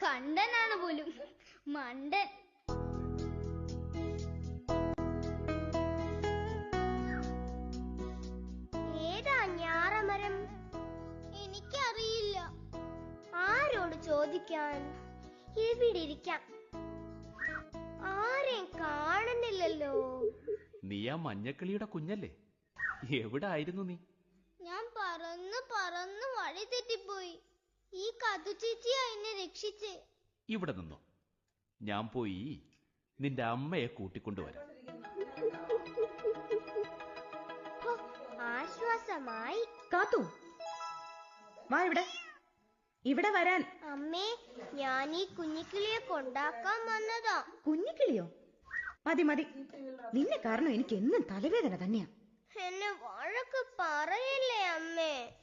കണ്ടനാണ് പോലും മണ്ടൻ. ഏതാ ഞാറമരം? എനിക്കറിയില്ല. ആരോട് ചോദിക്കാൻ? ഇവിടെ ഇരിക്കാം. ആരെയും കാണുന്നില്ലല്ലോ. നീ ആ മഞ്ഞക്കിളിയുടെ കുഞ്ഞല്ലേ? എവിടെ ആയിരുന്നു നീ? ഞാൻ പറന്ന് പറന്ന് വഴി തെറ്റിപ്പോയി. ഈ കതു ചേച്ചിയാ എന്നെ രക്ഷിച്ച്. ഇവിടെ നിന്നോ, ഞാൻ പോയി നിന്റെ അമ്മയെ കൂട്ടിക്കൊണ്ടുവരാം. ആശ്വാസമായി. കാത്തു, വാ ഇവിടെ. ഇവിടെ വരാൻ. അമ്മേ, ഞാൻ ഈ കുഞ്ഞിക്കിളിയെ കൊണ്ടാക്കാൻ വന്നതാ. കുഞ്ഞിക്കിളിയോ? മതി മതി, നിന്നെ കാരണം എനിക്ക് എന്നും തലവേദന തന്നെയാ. എന്നെ വഴക്ക് പറയല്ലേ അമ്മേ.